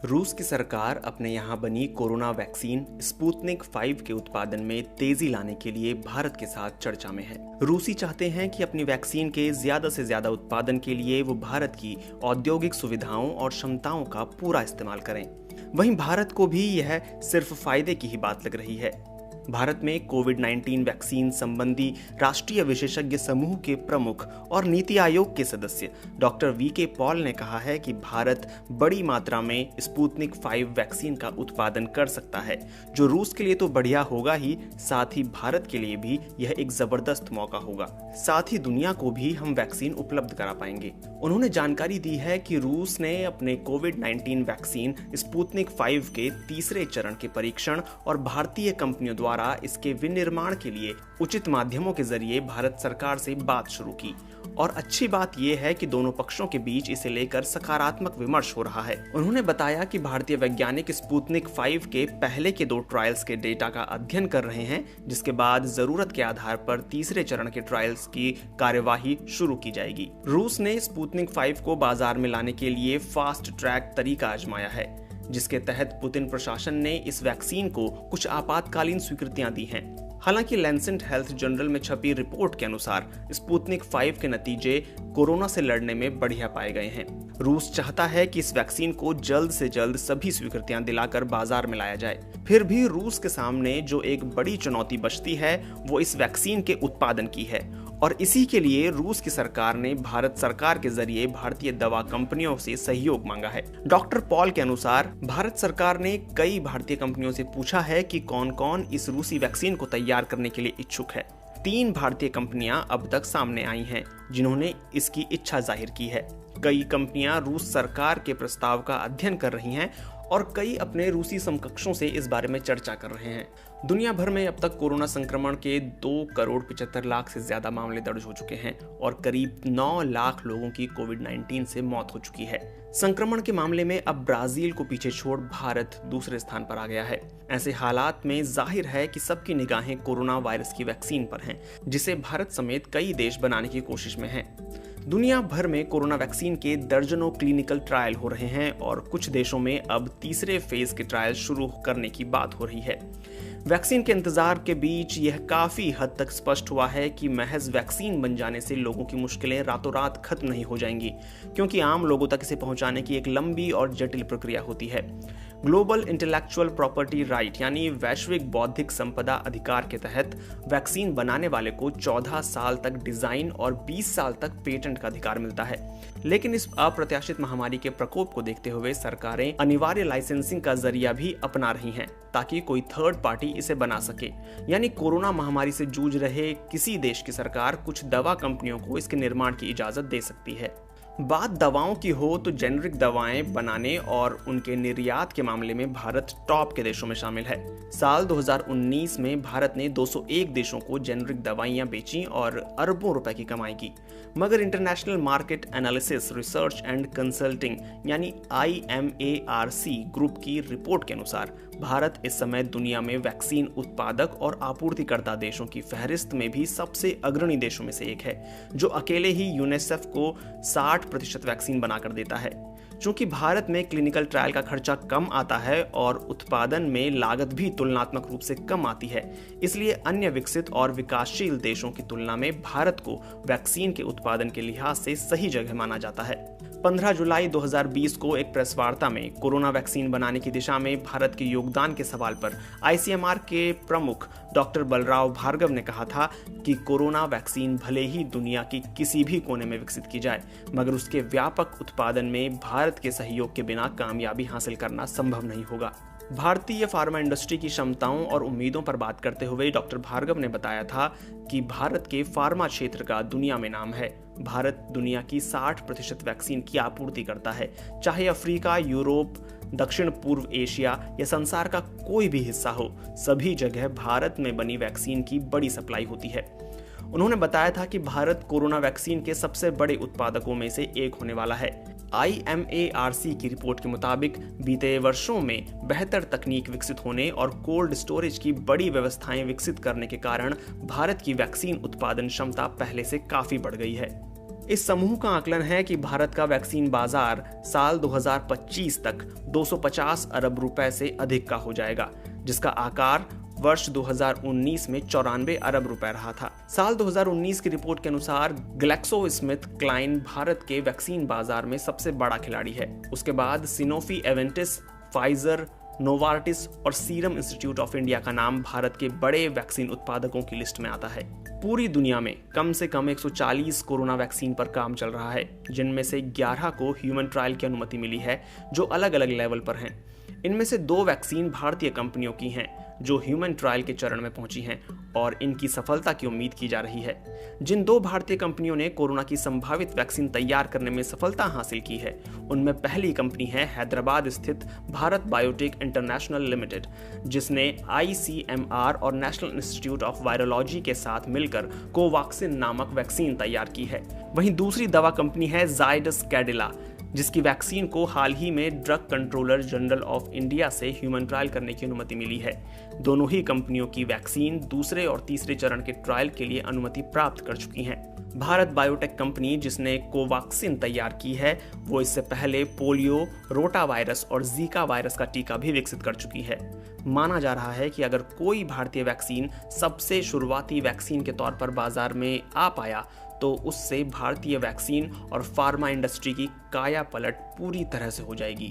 रूस की सरकार अपने यहाँ बनी कोरोना वैक्सीन स्पुतनिक 5 के उत्पादन में तेजी लाने के लिए भारत के साथ चर्चा में है। रूसी चाहते हैं कि अपनी वैक्सीन के ज्यादा से ज्यादा उत्पादन के लिए वो भारत की औद्योगिक सुविधाओं और क्षमताओं का पूरा इस्तेमाल करें। वहीं भारत को भी यह सिर्फ फायदे की ही बात लग रही है। भारत में कोविड-19 वैक्सीन संबंधी राष्ट्रीय विशेषज्ञ समूह के प्रमुख और नीति आयोग के सदस्य डॉक्टर वीके पॉल ने कहा है कि भारत बड़ी मात्रा में स्पुतनिक 5 वैक्सीन का उत्पादन कर सकता है, जो रूस के लिए तो बढ़िया होगा ही, साथ ही भारत के लिए भी यह एक जबरदस्त मौका होगा। साथ ही दुनिया को भी हम वैक्सीन उपलब्ध करा पाएंगे। उन्होंने जानकारी दी है कि रूस ने अपने कोविड-19 वैक्सीन स्पुतनिक 5 के तीसरे चरण के परीक्षण और भारतीय कंपनियों द्वारा इसके विनिर्माण के लिए उचित माध्यमों के जरिए भारत सरकार से बात शुरू की। और अच्छी बात यह है कि दोनों पक्षों के बीच इसे लेकर सकारात्मक विमर्श हो रहा है। उन्होंने बताया कि भारतीय वैज्ञानिक स्पुतनिक 5 के पहले के 2 ट्रायल्स के डेटा का अध्ययन कर रहे हैं, जिसके बाद जरूरत के आधार पर तीसरे चरण के ट्रायल्स की कार्यवाही शुरू की जाएगी। रूस ने स्पुतनिक 5 को बाजार में लाने के लिए फास्ट ट्रैक तरीका आजमाया है, जिसके तहत पुतिन प्रशासन ने इस वैक्सीन को कुछ आपातकालीन स्वीकृतियां दी हैं। हालांकि लैंसेट हेल्थ जर्नल में छपी रिपोर्ट के अनुसार स्पुतनिक 5 के नतीजे कोरोना से लड़ने में बढ़िया पाए गए हैं। रूस चाहता है कि इस वैक्सीन को जल्द से जल्द सभी स्वीकृतियां दिलाकर बाजार में लाया जाए। फिर भी रूस के सामने जो एक बड़ी चुनौती बचती है वो इस वैक्सीन के उत्पादन की है, और इसी के लिए रूस की सरकार ने भारत सरकार के जरिए भारतीय दवा कंपनियों से सहयोग मांगा है। डॉक्टर पॉल के अनुसार भारत सरकार ने कई भारतीय कंपनियों से पूछा है कि कौन कौन इस रूसी वैक्सीन को तैयार करने के लिए इच्छुक है। 3 भारतीय कंपनियां अब तक सामने आई हैं जिन्होंने इसकी इच्छा जाहिर की है। कई कंपनियां रूस सरकार के प्रस्ताव का अध्ययन कर रही हैं और कई अपने रूसी समकक्षों से इस बारे में चर्चा कर रहे हैं। दुनिया भर में अब तक कोरोना संक्रमण के 2,75,00,000 से ज्यादा मामले दर्ज हो चुके हैं और करीब 9 लाख लोगों की कोविड-19 से मौत हो चुकी है। संक्रमण के मामले में अब ब्राजील को पीछे छोड़ भारत दूसरे स्थान पर आ गया है। ऐसे हालात में जाहिर है कि सबकी निगाहें कोरोना वायरस की वैक्सीन पर हैं, जिसे भारत समेत कई देश बनाने की कोशिश में हैं। दुनिया भर में कोरोना वैक्सीन के दर्जनों क्लिनिकल ट्रायल हो रहे हैं और कुछ देशों में अब तीसरे फेज के ट्रायल शुरू करने की बात हो रही है। वैक्सीन के इंतजार के बीच यह काफी हद तक स्पष्ट हुआ है कि महज वैक्सीन बन जाने से लोगों की मुश्किलें रातों रात खत्म नहीं हो जाएंगी, क्योंकि आम लोगों तक इसे पहुंचाने की एक लंबी और जटिल प्रक्रिया होती है। ग्लोबल इंटेलेक्चुअल प्रॉपर्टी राइट यानी वैश्विक बौद्धिक संपदा अधिकार के तहत वैक्सीन बनाने वाले को 14 साल तक डिजाइन और 20 साल तक पेटेंट का अधिकार मिलता है। लेकिन इस अप्रत्याशित महामारी के प्रकोप को देखते हुए सरकारें अनिवार्य लाइसेंसिंग का जरिया भी अपना रही हैं, ताकि कोई थर्ड पार्टी इसे बना सके। यानी कोरोना महामारी से जूझ रहे किसी देश की सरकार कुछ दवा कंपनियों को इसके निर्माण की इजाजत दे सकती है। बात दवाओं की हो तो जेनरिक दवाएं बनाने और उनके निर्यात के मामले में भारत टॉप के देशों में शामिल है। साल 2019 में भारत ने 201 देशों को जेनरिक दवाइयां बेची और अरबों रुपए की कमाई की। मगर international market analysis research and consulting यानी IMARC ग्रुप की रिपोर्ट के अनुसार भारत इस समय दुनिया में वैक्सीन उत्पादक और आपूर्तिकर्ता देशों की फहरिस्त में भी सबसे अग्रणी देशों में से एक है, जो अकेले ही यूनिसेफ को 60% वैक्सीन बनाकर देता है। चूंकि भारत में क्लिनिकल ट्रायल का खर्चा कम आता है और उत्पादन में लागत भी तुलनात्मक रूप से कम आती है, इसलिए अन्य विकसित और विकासशील देशों की तुलना में भारत को वैक्सीन के उत्पादन के लिहाज से सही जगह माना जाता है। 15 जुलाई 2020 को एक प्रेस वार्ता में कोरोना वैक्सीन बनाने की दिशा में भारत के योगदान के सवाल पर ICMR के प्रमुख डॉक्टर बलराव भार्गव ने कहा था कि कोरोना वैक्सीन भले ही दुनिया की किसी भी कोने में विकसित की जाए, मगर उसके व्यापक उत्पादन में भारत के सहयोग के बिना कामयाबी हासिल करना संभव नहीं होगा। भारतीय फार्मा इंडस्ट्री की क्षमताओं और उम्मीदों पर बात करते हुए डॉक्टर भार्गव ने बताया था कि भारत के फार्मा क्षेत्र का दुनिया में नाम है। भारत दुनिया की 60% वैक्सीन की आपूर्ति करता है, चाहे अफ्रीका, यूरोप, दक्षिण पूर्व एशिया या संसार का कोई भी हिस्सा हो, सभी जगह भारत में बनी वैक्सीन की बड़ी सप्लाई होती है। उन्होंने बताया था कि भारत कोरोना वैक्सीन के सबसे बड़े उत्पादकों में से एक होने वाला है। IMARC की रिपोर्ट के मुताबिक बीते वर्षों में बेहतर तकनीक विकसित होने और कोल्ड स्टोरेज की बड़ी व्यवस्थाएं विकसित करने के कारण भारत की वैक्सीन उत्पादन क्षमता पहले से काफी बढ़ गई है। इस समूह का आकलन है कि भारत का वैक्सीन बाजार साल 2025 तक 250 अरब रुपए से अधिक का हो जाएगा, जिसका आकार वर्ष 2019 में 94 अरब रुपए रहा था। साल 2019 की रिपोर्ट के अनुसार ग्लैक्सोस्मिथक्लाइन भारत के वैक्सीन बाजार में सबसे बड़ा खिलाड़ी है। उसके बाद सिनोफी, एवेंटिस, फाइजर, नोवार्टिस और सीरम इंस्टीट्यूट ऑफ इंडिया का नाम भारत के बड़े वैक्सीन उत्पादकों की लिस्ट में आता है। पूरी दुनिया में कम से कम 140 कोरोना वैक्सीन पर काम चल रहा है, जिनमें से 11 को ह्यूमन ट्रायल की अनुमति मिली है, जो अलग अलग लेवल पर हैं। इनमें से 2 वैक्सीन भारतीय कंपनियों की हैं, जो ह्यूमन ट्रायल के चरण में पहुंची हैं और इनकी सफलता की उम्मीद की जा रही है। जिन 2 भारतीय कंपनियों ने कोरोना की संभावित वैक्सीन तैयार करने में सफलता हासिल की है, उनमें पहली कंपनी है हैदराबाद स्थित भारत बायोटेक इंटरनेशनल लिमिटेड, जिसने ICMR और नेशनल इंस्टीट्यूट ऑफ वायरोलॉजी के साथ मिलकर कोवैक्सिन नामक वैक्सीन तैयार की है। वहीं दूसरी दवा कंपनी है जायडस कैडिला, जिसकी वैक्सीन को हाल ही में drug controller general of India से ह्यूमन ट्रायल करने की अनुमति मिली है। दोनों ही कंपनियों की वैक्सीन दूसरे और तीसरे चरण के ट्रायल के लिए अनुमति प्राप्त कर चुकी हैं। भारत बायोटेक कंपनी, जिसने कोवैक्सिन तैयार की है, वो इससे पहले पोलियो, रोटा वायरस और जीका वायरस का टीका भी विकसित कर चुकी है। माना जा रहा है कि अगर कोई भारतीय वैक्सीन सबसे शुरुआती वैक्सीन के तौर पर बाजार में आ पाया, तो उससे भारतीय वैक्सीन और फार्मा इंडस्ट्री की काया पलट पूरी तरह से हो जाएगी।